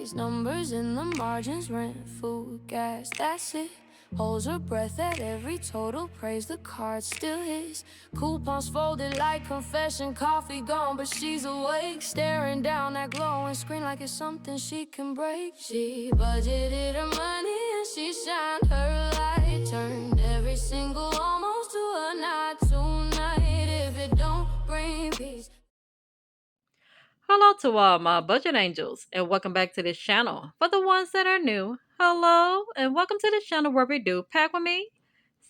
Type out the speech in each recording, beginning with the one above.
these numbers in the margins, rent, food, gas, that's it. Holds her breath at every total, praise the card still his. Coupons folded like confession, coffee gone, but she's awake, staring down that glowing screen like it's something she can break. She budgeted her money and she shined her light, turned every single almost to a not tonight. If it don't bring peace. Hello to all my budget angels, and welcome back to this channel. For the ones that are new, hello, and welcome to this channel where we do pack with me,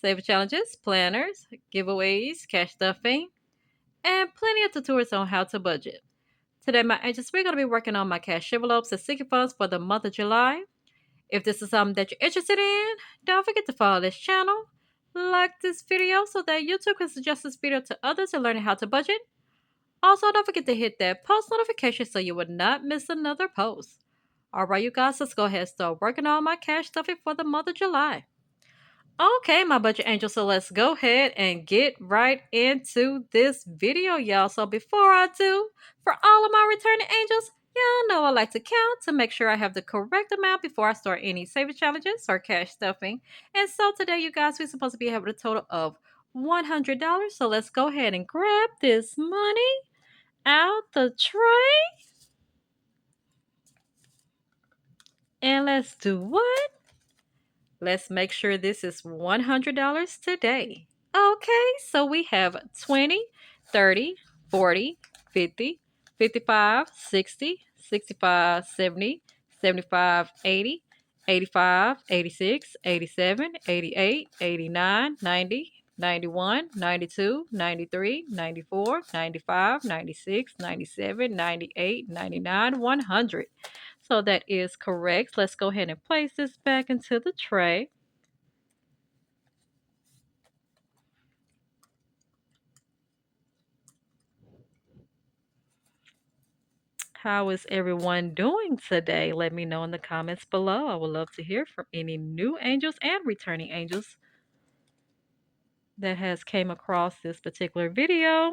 save challenges, planners, giveaways, cash stuffing, and plenty of tutorials on how to budget. Today, my angels, we're going to be working on my cash envelopes and sticky funds for the month of July. If this is something that you're interested in, don't forget to follow this channel, like this video so that YouTube can suggest this video to others and learning how to budget. Also, don't forget to hit that post notification so you would not miss another post. Alright, you guys, let's go ahead and start working on my cash stuffing for the month of July. Okay, my budget angels, so let's go ahead and get right into this video, y'all. So before I do, for all of my returning angels, y'all know I like to count to make sure I have the correct amount before I start any saving challenges or cash stuffing. And so today, you guys, we're supposed to be having a total of $100. So let's go ahead and grab this money out the tray. And let's do what? Let's make sure this is $100 today. Okay, so we have 20, 30, 40, 50, 55, 60, 65, 70, 75, 80, 85, 86, 87, 88, 89, 90, 91, 92, 93, 94, 95, 96, 97, 98, 99, 100. So that is correct. Let's go ahead and place this back into the tray. How is everyone doing today? Let me know in the comments below. I would love to hear from any new angels and returning angels that has came across this particular video.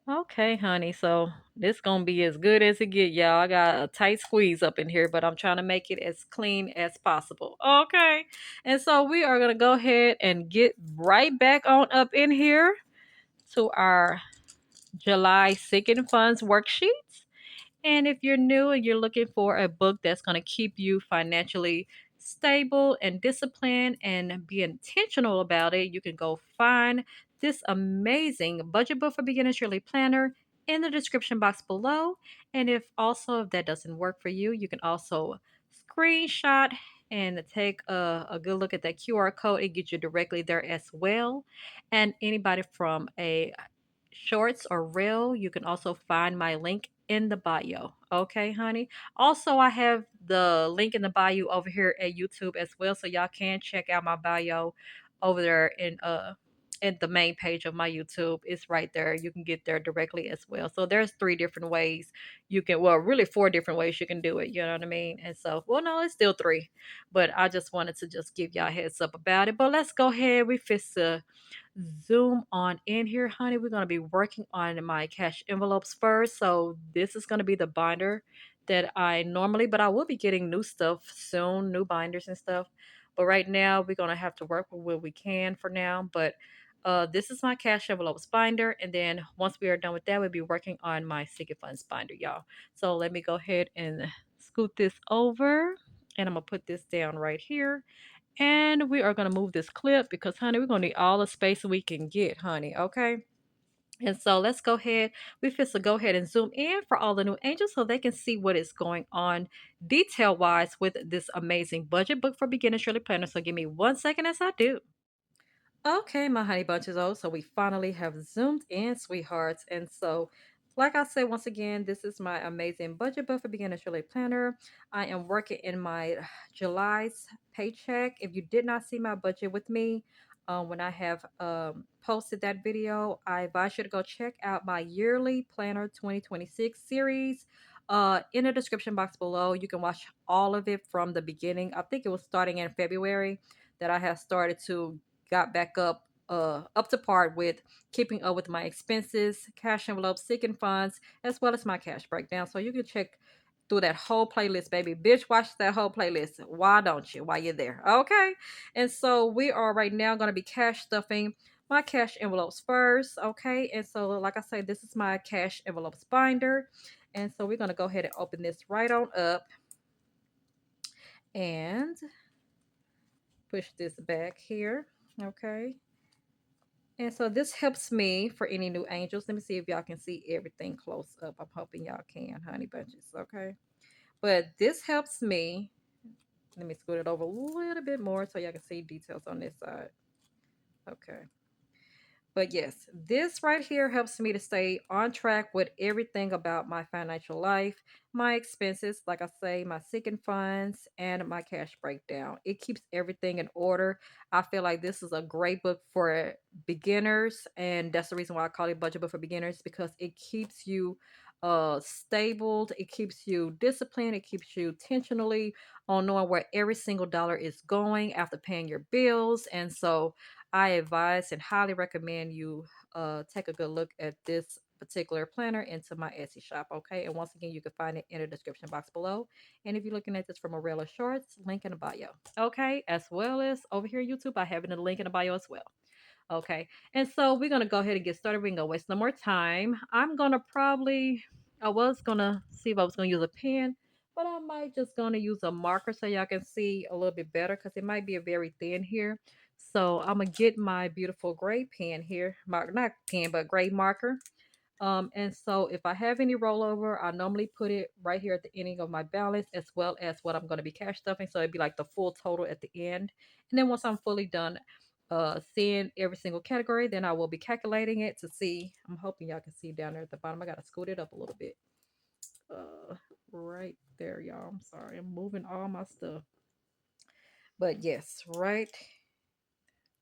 Okay, honey. So this gonna be as good as it get, y'all. I got a tight squeeze up in here, but I'm trying to make it as clean as possible. Okay. And so we are gonna go ahead and get right back on up in here to our July Sinking Funds worksheets. And if you're new and you're looking for a book that's going to keep you financially stable and disciplined and be intentional about it, you can go find this amazing budget book for beginners yearly planner in the description box below. And if that doesn't work for you, you can also screenshot and take a good look at that QR code. It gets you directly there as well. And anybody from a shorts or reel, you can also find my link in the bio. Okay, honey. Also, I have the link in the bio over here at YouTube as well, so y'all can check out my bio over there in the main page of my YouTube. It's right there. You can get there directly as well. So there's three different ways you can, well, really four different ways you can do it. You know what I mean? And so, well, no, it's still three, but I just wanted to just give y'all a heads up about it. But let's go ahead. We fix the zoom on in here, honey. We're going to be working on my cash envelopes first. So this is going to be the binder that I normally, but I will be getting new stuff soon, new binders and stuff. But right now, we're going to have to work with what we can for now. But this is my cash envelopes binder. And then once we are done with that, we'll be working on my Sticky Funds binder, y'all. So let me go ahead and scoot this over. And I'm going to put this down right here. And we are going to move this clip because, honey, we're going to need all the space we can get, honey, okay? And so let's go ahead. We fix to go ahead and zoom in for all the new angels so they can see what is going on detail-wise with this amazing budget book for beginners really planner. So give me 1 second as I do. Okay, my honey bunches. Oh, so we finally have zoomed in, sweethearts. And so, like I said, once again, this is my amazing budget book for beginners really planner. I am working in my July's paycheck. If you did not see my budget with me, when I have posted that video, I advise you to go check out my yearly planner 2026 series. In the description box below, you can watch all of it from the beginning. I think it was starting in February that I have started to got back up up to par with keeping up with my expenses, cash envelopes, seeking funds, as well as my cash breakdown. So you can check through that whole playlist, baby. Bitch, watch that whole playlist. Why don't you? While you're there. Okay. And so we are right now going to be cash stuffing my cash envelopes first. Okay. And so, like I said, this is my cash envelopes binder. And so we're going to go ahead and open this right on up and push this back here. Okay. And so this helps me for any new angels. Let me see if y'all can see everything close up. I'm hoping y'all can, honey bunches. Okay. But this helps me. Let me scoot it over a little bit more so y'all can see details on this side. Okay. But yes, this right here helps me to stay on track with everything about my financial life, my expenses, like I say, my seeking funds, and my cash breakdown. It keeps everything in order. I feel like this is a great book for beginners, and that's the reason why I call it budget book for beginners, because it keeps you stable, it keeps you disciplined, it keeps you intentionally on knowing where every single dollar is going after paying your bills. And so I advise and highly recommend you take a good look at this particular planner into my Etsy shop. Okay. And once again, you can find it in the description box below. And if you're looking at this from a reel of shorts, link in the bio. Okay. As well as over here, YouTube, I have it in the link in the bio as well. Okay. And so we're going to go ahead and get started. We're going to waste no more time. I'm going to probably, I was going to see if I was going to use a pen, but I might just going to use a marker so y'all can see a little bit better because it might be a very thin here. So I'm going to get my beautiful gray pen here, not pen, but gray marker. And so if I have any rollover, I normally put it right here at the ending of my balance as well as what I'm going to be cash stuffing. So it'd be like the full total at the end. And then once I'm fully done seeing every single category, then I will be calculating it to see. I'm hoping y'all can see down there at the bottom. I got to scoot it up a little bit. Right there, y'all. I'm sorry. I'm moving all my stuff. But yes, right.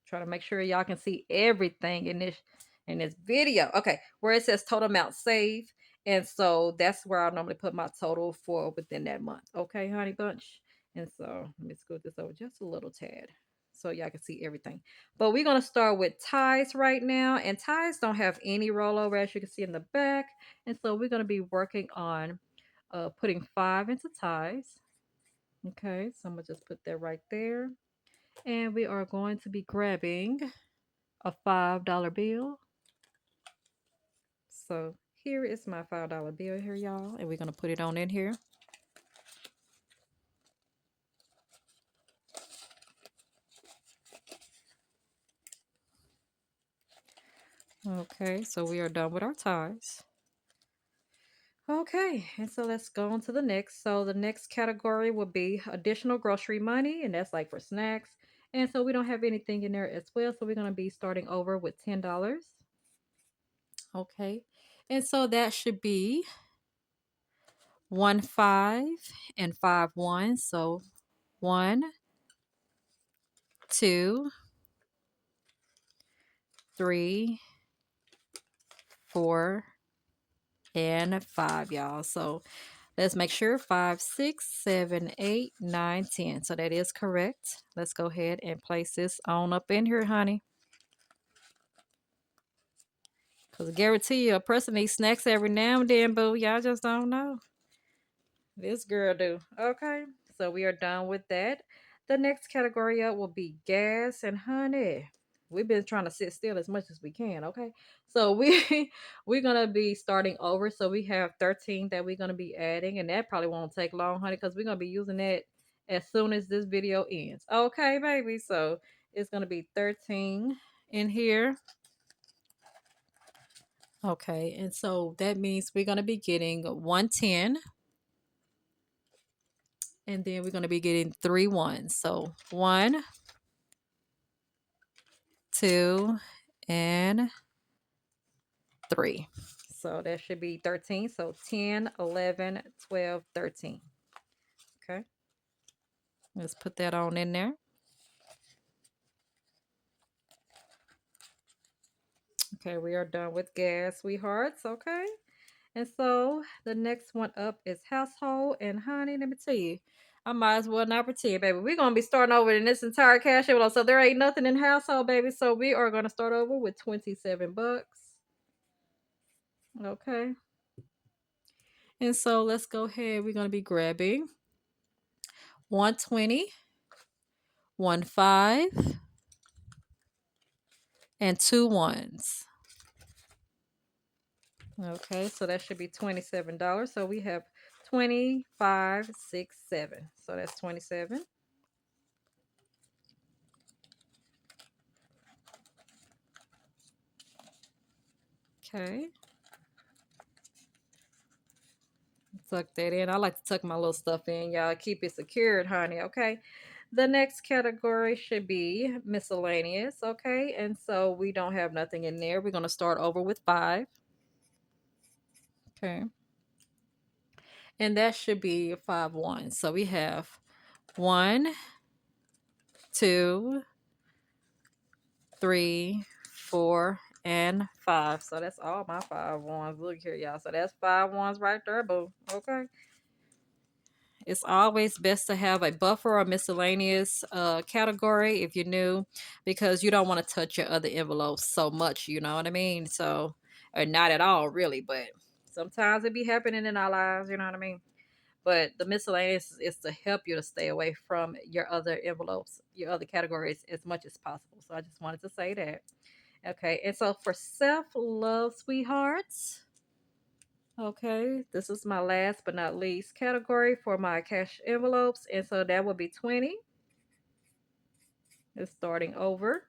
Try to make sure y'all can see everything in this video. Okay, where it says total amount saved. And so that's where I normally put my total for within that month. Okay, honey bunch. And so let me scoot this over just a little tad so y'all can see everything. But we're going to start with ties right now. And ties don't have any rollover, as you can see in the back. And so we're going to be working on putting 5 into ties. Okay, so I'm going to just put that right there. And we are going to be grabbing a $5 bill. So here is my $5 bill here, y'all. And we're going to put it on in here. Okay, so we are done with our ties. Okay, and so let's go on to the next. So the next category will be additional grocery money, and that's like for snacks. And so we don't have anything in there as well. So we're going to be starting over with $10. Okay, and so that should be 1 5 and 5 1. So 1, 2, 3, 4, and 5, y'all. So let's make sure 5, 6, 7, 8, 9, 10. So that is correct. Let's go ahead and place this on up in here, honey. Because I guarantee you, a person needs snacks every now and then, boo. Y'all just don't know. This girl do. Okay. So we are done with that. The next category up will be gas and honey. We've been trying to sit still as much as we can, okay? So we're gonna be starting over. So we have 13 that we're gonna be adding, and that probably won't take long, honey, because we're gonna be using that as soon as this video ends. Okay, baby. So it's gonna be 13 in here. Okay, and so that means we're gonna be getting 110. And then we're going to be getting 3 ones. So 1, 2, and 3. So that should be 13. So 10, 11, 12, 13. Okay. Let's put that on in there. Okay, we are done with gas, sweethearts. Okay. And so the next one up is household. And honey, let me tell you, I might as well not pretend, baby. We're gonna be starting over in this entire cash envelope. So there ain't nothing in household, baby. So we are gonna start over with 27 bucks. Okay. And so let's go ahead. We're gonna be grabbing 120, 15, and two ones. Okay, so that should be $27. So we have 25, 6, 7. So that's 27. Okay. Tuck that in. I like to tuck my little stuff in, y'all. Keep it secured, honey. Okay. The next category should be miscellaneous. Okay. And so we don't have nothing in there. We're going to start over with 5. Okay. And that should be 5 1. So we have 1, 2, 3, 4, and 5. So that's all my 5 ones. Look here, y'all. So that's 5 ones right there, boo. Okay. It's always best to have a buffer or miscellaneous category if you're new, because you don't want to touch your other envelopes so much. You know what I mean? So, or not at all, really. But sometimes it be happening in our lives. You know what I mean? But the miscellaneous is to help you to stay away from your other envelopes, your other categories as much as possible. So I just wanted to say that. Okay. And so for self love, sweethearts. Okay, this is my last but not least category for my cash envelopes. And so that would be 20. It's starting over.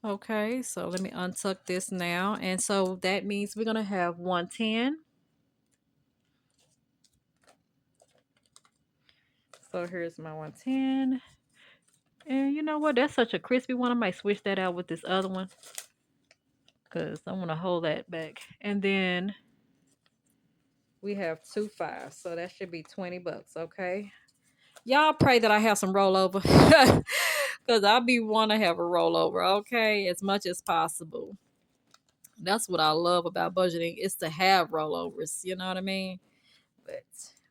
Okay, so let me untuck this now. And so that means we're going to have 110. So here's my 110. And you know what? That's such a crispy one. I might switch that out with this other one because I want to hold that back. And then we have 2 5. So that should be 20 bucks. Okay. Y'all pray that I have some rollover because I be want to have a rollover, okay, as much as possible. That's what I love about budgeting, is to have rollovers, you know what I mean? But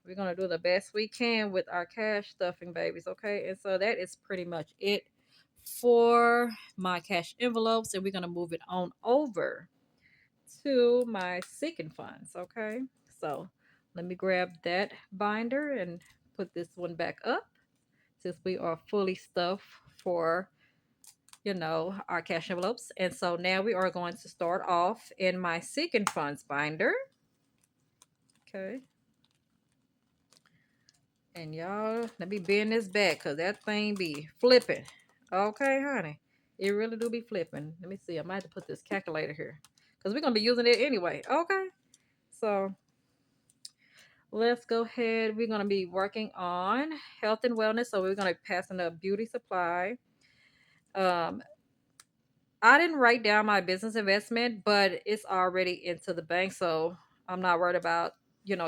we're going to do the best we can with our cash stuffing, babies, okay? And so that is pretty much it for my cash envelopes, and we're going to move it on over to my sinking funds, okay? So let me grab that binder and put this one back up, since we are fully stuffed for, our cash envelopes. And so now we are going to start off in my sinking funds binder. Okay. And y'all, let me bend this back because that thing be flipping. Okay, honey. It really do be flipping. Let me see. I might have to put this calculator here because we're going to be using it anyway. Okay. So let's go ahead. We're going to be working on health and wellness. So we're going to be passing up beauty supply. I didn't write down my business investment, but it's already into the bank. So I'm not worried about,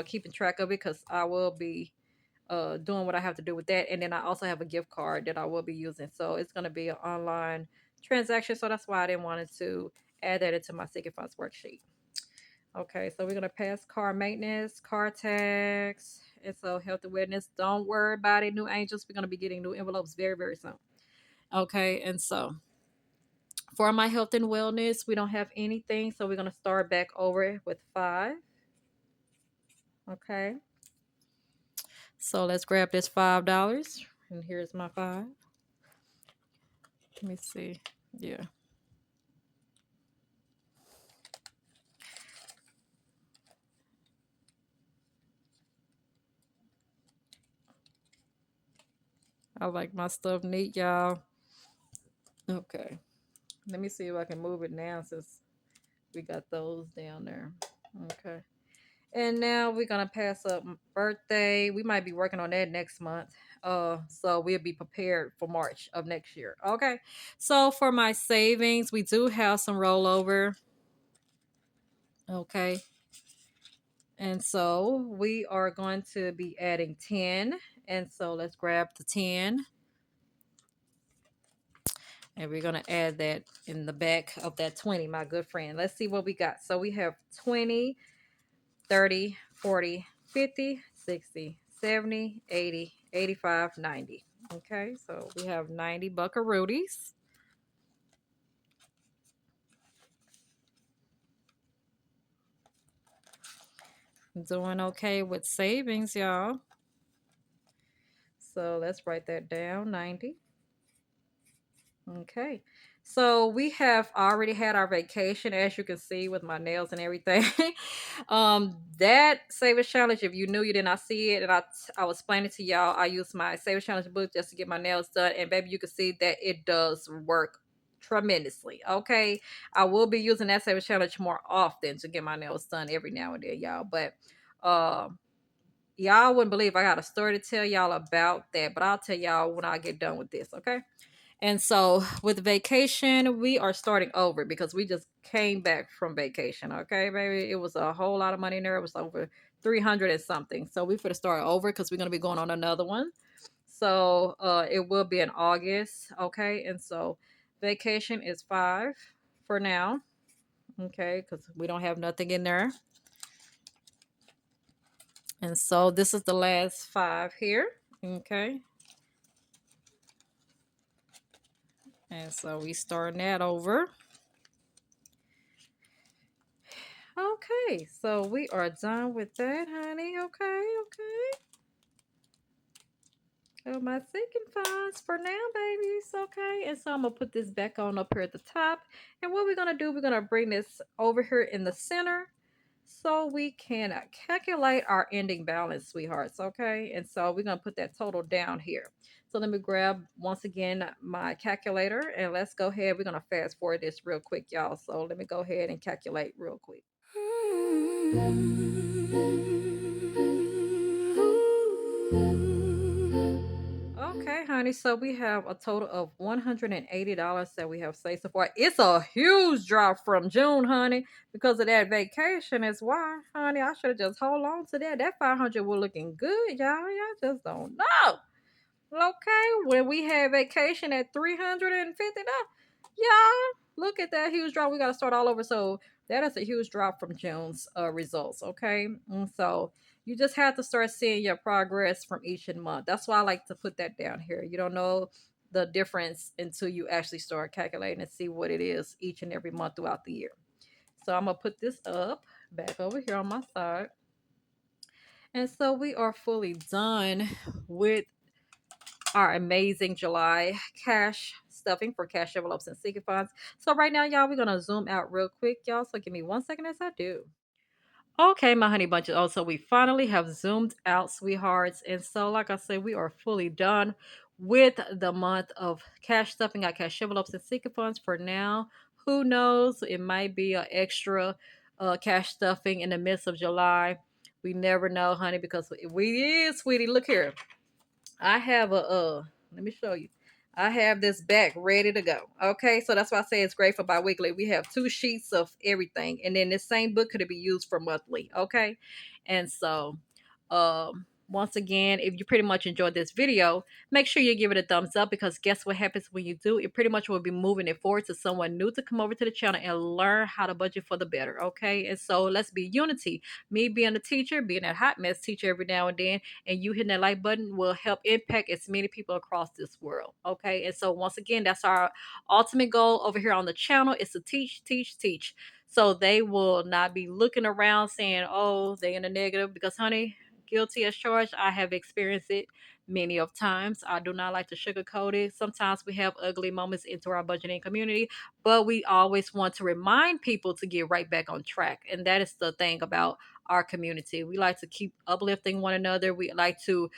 keeping track of it, because I will be doing what I have to do with that. And then I also have a gift card that I will be using. So it's going to be an online transaction. So that's why I didn't want to add that into my Sinking Funds worksheet. Okay, so we're going to pass car maintenance, car tax, and so health and wellness. Don't worry about it, new angels. We're going to be getting new envelopes very, very soon. Okay, and so for my health and wellness, we don't have anything. So we're going to start back over with 5. Okay. So let's grab this $5. And here's my 5. Let me see. Yeah. I like my stuff neat, y'all. Okay. Let me see if I can move it now, since we got those down there. Okay. And now we're gonna pass up birthday. We might be working on that next month. So we'll be prepared for March of next year. Okay. So for my savings, we do have some rollover. Okay. And so we are going to be adding 10. And so let's grab the 10. And we're going to add that in the back of that 20, my good friend. Let's see what we got. So we have 20, 30, 40, 50, 60, 70, 80, 85.90. Okay, so we have 90 buckaroonies. Doing okay with savings, y'all. So let's write that down, 90. Okay. So we have already had our vacation, as you can see with my nails and everything. That savings challenge, if you knew you did not see it, and I was explaining to y'all, I used my savings challenge book just to get my nails done, and baby, you can see that it does work tremendously. Okay. I will be using that savings challenge more often to get my nails done every now and then, y'all. But y'all wouldn't believe I got a story to tell y'all about that, but I'll tell y'all when I get done with this, okay? And so with vacation, we are starting over because we just came back from vacation. Okay, baby. It was a whole lot of money in there. It was over 300 and something. So we for to start over because we're gonna be going on another one. So it will be in August. Okay, and so vacation is 5 for now. Okay, because we don't have nothing in there. And so this is the last 5 here. Okay. And so we starting that over. Okay, so we are done with that, honey. Okay, okay. Oh, my sinking funds for now, babies. Okay, and so I'm gonna put this back on up here at the top. And what we're gonna do, we're gonna bring this over here in the center so we can calculate our ending balance, sweethearts. Okay, and so we're gonna put that total down here. So let me grab once again my calculator and let's go ahead. We're gonna fast forward this real quick, y'all. So let me go ahead and calculate real quick. Okay, honey. So we have a total of $180 that we have saved so far. It's a huge drop from June, honey, because of that vacation. Is why, honey. I should have just hold on to that. That 500 was looking good, y'all. Y'all just don't know. Okay, when we had vacation at $350, y'all, look at that huge drop. We got to start all over. So that is a huge drop from June's results. Okay, and so you just have to start seeing your progress from each month. That's why I like to put that down here. You don't know the difference until you actually start calculating and see what it is each and every month throughout the year. So I'm gonna put this up back over here on my side. And so we are fully done with our amazing July cash stuffing for cash envelopes and sinking funds. So right now, y'all, we're gonna zoom out real quick, y'all. So give me 1 second as I do. Okay, my honey bunches. Also, we finally have zoomed out, sweethearts. And so, like I said, we are fully done with the month of cash stuffing our cash envelopes and sinking funds for now. Who knows? It might be an extra cash stuffing in the midst of July. We never know, honey, because we is, sweetie. Look here. I have a let me show you. I have this back ready to go. Okay, so that's why I say it's great for bi-weekly. We have 2 sheets of everything, and then this same book could be used for monthly. Okay, and so once again, if you pretty much enjoyed this video, make sure you give it a thumbs up because guess what happens when you do? It pretty much will be moving it forward to someone new to come over to the channel and learn how to budget for the better. Okay, and so let's be unity. Me being a teacher, being a hot mess teacher every now and then, and you hitting that like button will help impact as many people across this world. Okay, and so once again, that's our ultimate goal over here on the channel is to teach, teach, teach. So they will not be looking around saying, oh, they in the negative because honey, guilty as charged. I have experienced it many of times. I do not like to sugarcoat it. Sometimes we have ugly moments into our budgeting community, but we always want to remind people to get right back on track. And that is the thing about our community. We like to keep uplifting one another. We like to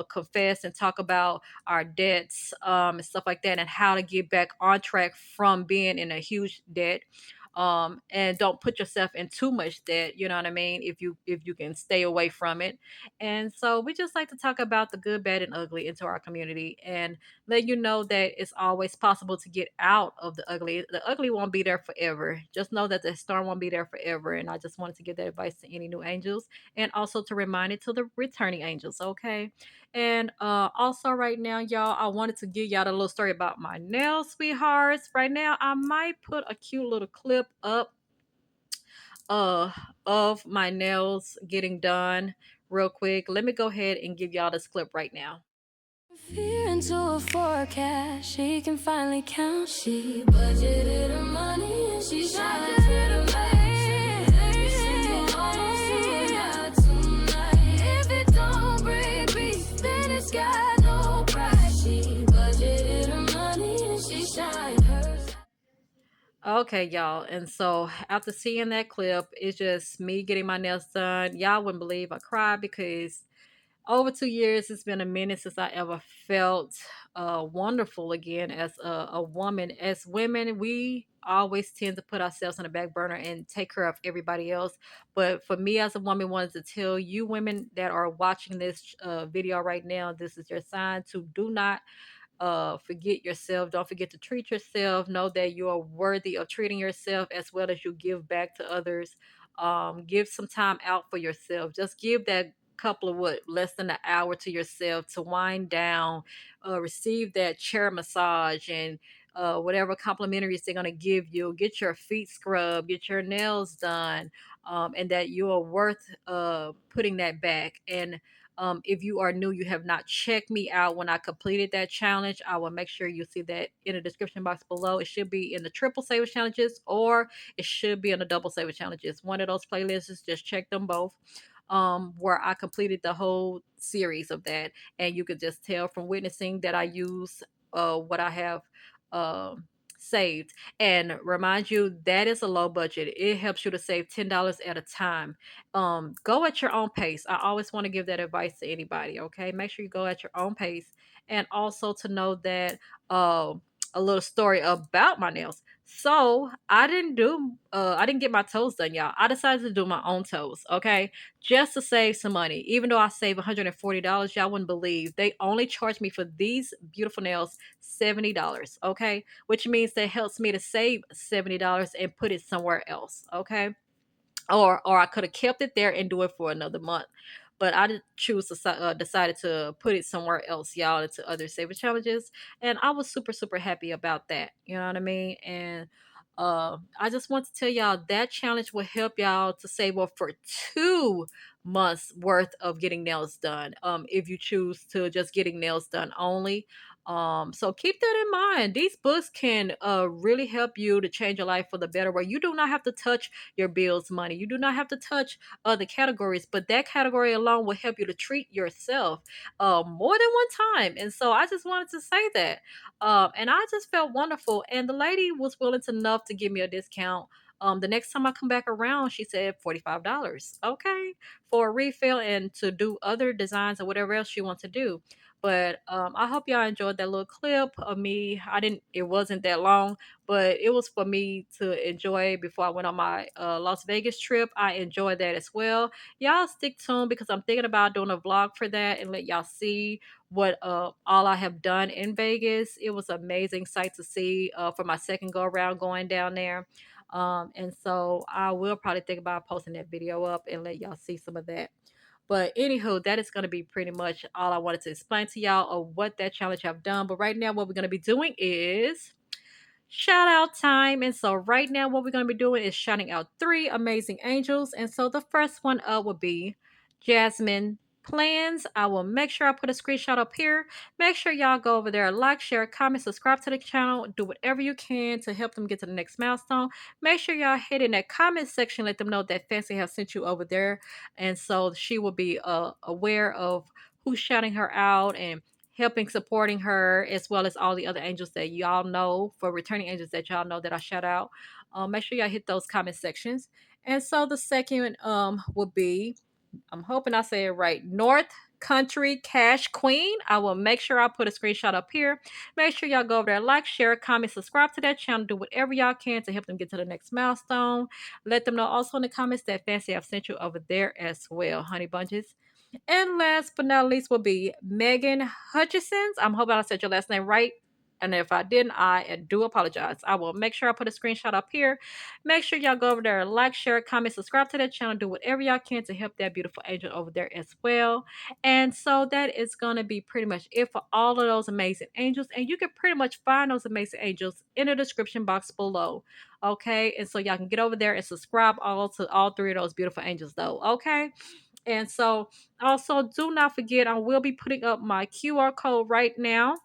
confess and talk about our debts and stuff like that and how to get back on track from being in a huge debt. And don't put yourself in too much debt, you know what I mean, if you can stay away from it. And so we just like to talk about the good, bad, and ugly into our community and let you know that it's always possible to get out of the ugly. The ugly won't be there forever. Just know that the storm won't be there forever. And I just wanted to give that advice to any new angels and also to remind it to the returning angels, okay? And also right now, y'all, I wanted to give y'all a little story about my nails, sweethearts. Right now, I might put a cute little clip up uh of my nails getting done real quick. Let me go ahead and give y'all this clip right now. Fear into a forecast, she can finally count. She budgeted her money and she shot to the max. Every single almost to a yacht tonight. If it don't bring peace, then it's got no price. She budgeted her money and she shined hers. Okay, y'all. And so after seeing that clip, it's just me getting my nails done. Y'all wouldn't believe I cried because over 2 years, it's been a minute since I ever felt wonderful again as a woman. As women, we always tend to put ourselves on the back burner and take care of everybody else. But for me as a woman, wanted to tell you women that are watching this video right now, this is your sign to do not forget yourself. Don't forget to treat yourself. Know that you are worthy of treating yourself as well as you give back to others. Give some time out for yourself. Just give that couple of what less than an hour to yourself to wind down, receive that chair massage and whatever complimentaries they're going to give you. Get your feet scrubbed, get your nails done, and that you are worth putting that back. And if you are new, you have not checked me out when I completed that challenge, I will make sure you see that in the description box below. It should be in the triple saver challenges or it should be in the double saver challenges. One of those playlists, just check them both. Where I completed the whole series of that, and you could just tell from witnessing that I use what I have saved. And remind you that is a low budget. It helps you to save $10 at a time. Go at your own pace. I always want to give that advice to anybody. Okay, make sure you go at your own pace, and also to know that uh, a little story about my nails. So I didn't get my toes done, y'all. I decided to do my own toes, okay, just to save some money. Even though I save $140, y'all wouldn't believe they only charged me for these beautiful nails $70, okay, which means that helps me to save $70 and put it somewhere else, okay, or I could have kept it there and do it for another month. But I did choose to decided to put it somewhere else, y'all, into other saver challenges, and I was super super happy about that. You know what I mean? And I just want to tell y'all that challenge will help y'all to save up for 2 months worth of getting nails done. If you choose to just getting nails done only. So keep that in mind. These books can really help you to change your life for the better, where you do not have to touch your bills money. You do not have to touch other categories, but that category alone will help you to treat yourself more than one time. And so I just wanted to say that. And I just felt wonderful. And the lady was willing enough to give me a discount. The next time I come back around, she said $45. Okay, for a refill and to do other designs or whatever else she wants to do. But I hope y'all enjoyed that little clip of me. I didn't. It wasn't that long, but it was for me to enjoy before I went on my Las Vegas trip. I enjoyed that as well. Y'all stick tuned because I'm thinking about doing a vlog for that and let y'all see what all I have done in Vegas. It was an amazing sight to see for my second go around going down there. And so I will probably think about posting that video up and let y'all see some of that. But anywho, that is going to be pretty much all I wanted to explain to y'all of what that challenge I've done. But right now, what we're going to be doing is shout out time. And so right now what we're going to be doing is shouting out 3 amazing angels. And so the first one up would be Jasmine Plans. I will make sure I put a screenshot up here. Make sure y'all go over there, like, share, comment, subscribe to the channel, do whatever you can to help them get to the next milestone. Make sure y'all hit in that comment section, let them know that Fancy has sent you over there, and so she will be aware of who's shouting her out and helping supporting her, as well as all the other angels that y'all know, for returning angels that y'all know that I shout out. Make sure y'all hit those comment sections. And so the second will be, I'm hoping I say it right, North Country Cash Queen. I will make sure I put a screenshot up here. Make sure y'all go over there, like, share, comment, subscribe to that channel, do whatever y'all can to help them get to the next milestone. Let them know also in the comments that Fancy I've sent you over there as well, honey bunches. And last but not least will be Megan Hutchisons. I'm hoping I said your last name right. And if I didn't, I do apologize. I will make sure I put a screenshot up here. Make sure y'all go over there, like, share, comment, subscribe to that channel, do whatever y'all can to help that beautiful angel over there as well. And so that is going to be pretty much it for all of those amazing angels. And you can pretty much find those amazing angels in the description box below. Okay. And so y'all can get over there and subscribe all to all 3 of those beautiful angels, though. Okay. And so also do not forget, I will be putting up my QR code right now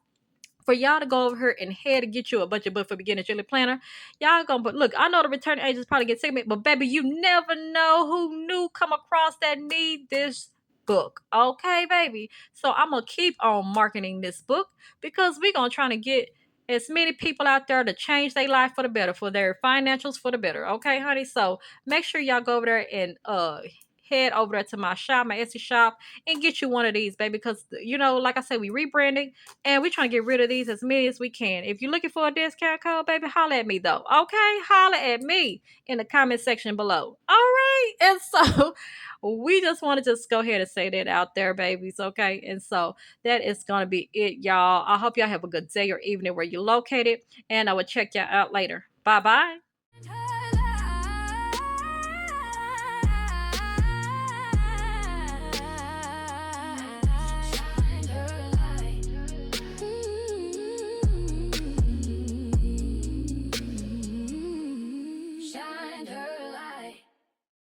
for y'all to go over here and head and get you a budget book for beginners yearly planner. Y'all gonna put, look, I know the return agents probably get sick of it, but baby, you never know who new come across that need this book. Okay, baby. So I'm gonna keep on marketing this book because we gonna try to get as many people out there to change their life for the better, for their financials for the better. Okay, honey. So make sure y'all go over there and head over there to my shop, my Etsy shop, and get you one of these, baby. Because like I said, we rebranding and we're trying to get rid of these as many as we can. If you're looking for a discount code, baby, holla at me though. Okay? Holla at me in the comment section below. All right. And so we just want to just go ahead and say that out there, babies. Okay. And so that is going to be it, y'all. I hope y'all have a good day or evening where you're located. And I will check y'all out later. Bye bye.